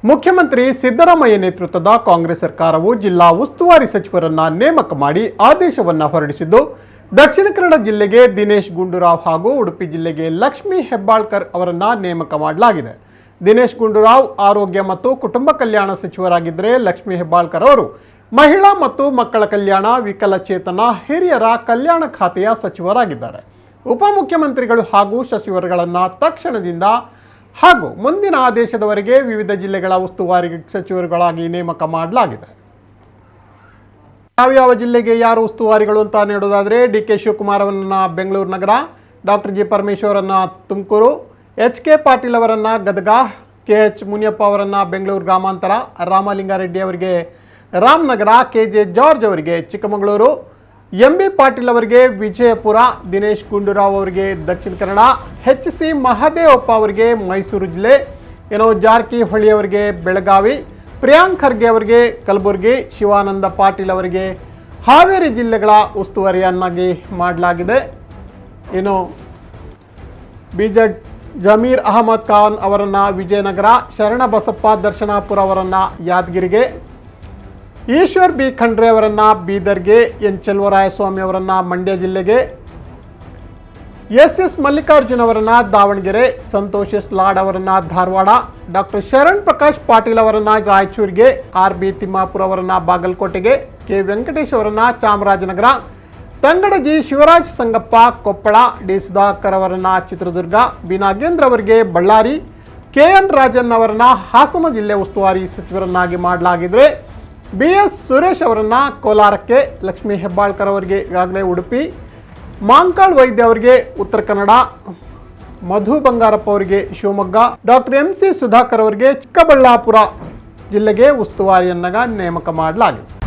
ಮುಖ್ಯಮಂತ್ರಿ ಸಿದ್ದರಾಮಯ್ಯ ನೇತೃತ್ವದ ಕಾಂಗ್ರೆಸ್ ಸರ್ಕಾರವು ಜಿಲ್ಲಾ ಉಸ್ತುವಾರಿ ಸಚಿವರನ್ನ ನೇಮಕ ಮಾಡಿ ಆದೇಶವನ್ನು ಹೊರಡಿಸಿದ್ದು, ದಕ್ಷಿಣ ಕನ್ನಡ ಜಿಲ್ಲೆಗೆ ದಿನೇಶ್ ಗುಂಡೂರಾವ್ ಹಾಗೂ ಉಡುಪಿ ಜಿಲ್ಲೆಗೆ ಲಕ್ಷ್ಮೀ ಹೆಬ್ಬಾಳ್ಕರ್ ಅವರನ್ನ ನೇಮಕ ಮಾಡಲಾಗಿದೆ. ದಿನೇಶ್ ಗುಂಡೂರಾವ್ ಆರೋಗ್ಯ ಮತ್ತು ಕುಟುಂಬ ಕಲ್ಯಾಣ ಸಚಿವರಾಗಿದ್ದರೆ, ಲಕ್ಷ್ಮೀ ಹೆಬ್ಬಾಳ್ಕರ್ ಅವರು ಮಹಿಳಾ ಮತ್ತು ಮಕ್ಕಳ ಕಲ್ಯಾಣ, ವಿಕಲಚೇತನ, ಹಿರಿಯರ ಕಲ್ಯಾಣ ಖಾತೆಯ ಸಚಿವರಾಗಿದ್ದಾರೆ. ಉಪಮುಖ್ಯಮಂತ್ರಿಗಳು ಹಾಗೂ ಸಚಿವರುಗಳನ್ನು ತಕ್ಷಣದಿಂದ ಹಾಗೂ ಮುಂದಿನ ಆದೇಶದವರೆಗೆ ವಿವಿಧ ಜಿಲ್ಲೆಗಳ ಉಸ್ತುವಾರಿ ಸಚಿವರುಗಳಾಗಿ ನೇಮಕ ಮಾಡಲಾಗಿದೆ. ಯಾವ ಜಿಲ್ಲೆಗೆ ಯಾರು ಉಸ್ತುವಾರಿಗಳು ಅಂತ ನೋಡೋದಾದ್ರೆ, ಡಿ.ಕೆ. ಶಿವಕುಮಾರ್ ಅವರನ್ನ ಬೆಂಗಳೂರು ನಗರ, ಡಾಕ್ಟರ್ ಜಿ. ಪರಮೇಶ್ವರನ್ನ ತುಮಕೂರು, ಎಚ್.ಕೆ. ಪಾಟೀಲ್ ಅವರನ್ನ ಗದಗ, ಕೆ.ಎಚ್. ಮುನಿಯಪ್ಪ ಅವರನ್ನ ಬೆಂಗಳೂರು ಗ್ರಾಮಾಂತರ, ರಾಮಲಿಂಗಾರೆಡ್ಡಿ ಅವರಿಗೆ ರಾಮನಗರ, ಕೆ.ಜೆ. ಜಾರ್ಜ್ ಅವರಿಗೆ ಚಿಕ್ಕಮಗಳೂರು, ಎಂ.ಬಿ. ಪಾಟೀಲ್ ಅವರಿಗೆ ವಿಜಯಪುರ, ದಿನೇಶ್ ಗುಂಡೂರಾವ್ ಅವರಿಗೆ ದಕ್ಷಿಣ ಕನ್ನಡ, ಎಚ್.ಸಿ. ಮಹದೇವಪ್ಪ ಅವರಿಗೆ ಮೈಸೂರು ಜಿಲ್ಲೆ, ಜಾರಕಿಹೊಳಿ ಅವರಿಗೆ ಬೆಳಗಾವಿ, ಪ್ರಿಯಾಂಕ್ ಖರ್ಗೆ ಅವರಿಗೆ ಕಲಬುರಗಿ, ಶಿವಾನಂದ ಪಾಟೀಲ್ ಅವರಿಗೆ ಹಾವೇರಿ ಜಿಲ್ಲೆಗಳ ಉಸ್ತುವಾರಿಯನ್ನಾಗಿ ಮಾಡಲಾಗಿದೆ. ಬಿಜೆಡ್ ಜಮೀರ್ ಅಹಮದ್ ಖಾನ್ ಅವರನ್ನ ವಿಜಯನಗರ, ಶರಣಬಸಪ್ಪ ದರ್ಶನಾಪುರ ಅವರನ್ನ ಯಾದಗಿರಿಗೆ, ಈಶ್ವರ್ ಬಿ ಖಂಡ್ರೆ ಅವರನ್ನ ಬೀದರ್ಗೆ, ಎನ್ ಚೆಲುವರಾಯಸ್ವಾಮಿ ಅವರನ್ನ ಮಂಡ್ಯ ಜಿಲ್ಲೆಗೆ, ಎಸ್ ಮಲ್ಲಿಕಾರ್ಜುನ್ ಅವರನ್ನ ದಾವಣಗೆರೆ, ಸಂತೋಷ್ ಎಸ್ ಲಾಡ್ ಅವರನ್ನ ಧಾರವಾಡ, ಡಾಕ್ಟರ್ ಶರಣ್ ಪ್ರಕಾಶ್ ಪಾಟೀಲ್ ಅವರನ್ನ ರಾಯಚೂರಿಗೆ, ಆರ್.ಬಿ. ತಿಮ್ಮಾಪುರ ಅವರನ್ನ ಬಾಗಲಕೋಟೆಗೆ, ಕೆ. ವೆಂಕಟೇಶ್ ಅವರನ್ನ ಚಾಮರಾಜನಗರ, ತಂಗಡಗಿ ಶಿವರಾಜ್ ಸಂಗಪ್ಪ ಕೊಪ್ಪಳ, ಡಿ. ಸುಧಾಕರ್ ಅವರನ್ನ ಚಿತ್ರದುರ್ಗ, ಬಿ. ನಾಗೇಂದ್ರ ಅವರಿಗೆ ಬಳ್ಳಾರಿ, ಕೆ.ಎನ್. ರಾಜನ್ ಅವರನ್ನ ಹಾಸನ ಜಿಲ್ಲೆ ಉಸ್ತುವಾರಿ ಸಚಿವರನ್ನಾಗಿ ಮಾಡಲಾಗಿದ್ರೆ, ಬಿ.ಎಸ್. ಸುರೇಶ್ ಅವರನ್ನ ಕೋಲಾರಕ್ಕೆ, ಲಕ್ಷ್ಮೀ ಹೆಬ್ಬಾಳ್ಕರ್ ಅವರಿಗೆ ಈಗಾಗಲೇ ಉಡುಪಿ, ಮಾಂಕಾಳ್ ವೈದ್ಯ ಅವರಿಗೆ ಉತ್ತರ ಕನ್ನಡ, ಮಧು ಬಂಗಾರಪ್ಪ ಅವರಿಗೆ ಶಿವಮೊಗ್ಗ, ಡಾಕ್ಟರ್ ಎಂ.ಸಿ. ಸುಧಾಕರ್ ಅವರಿಗೆ ಚಿಕ್ಕಬಳ್ಳಾಪುರ ಜಿಲ್ಲೆಗೆ ಉಸ್ತುವಾರಿಯನ್ನಾಗಿ ನೇಮಕ ಮಾಡಲಾಗಿದೆ.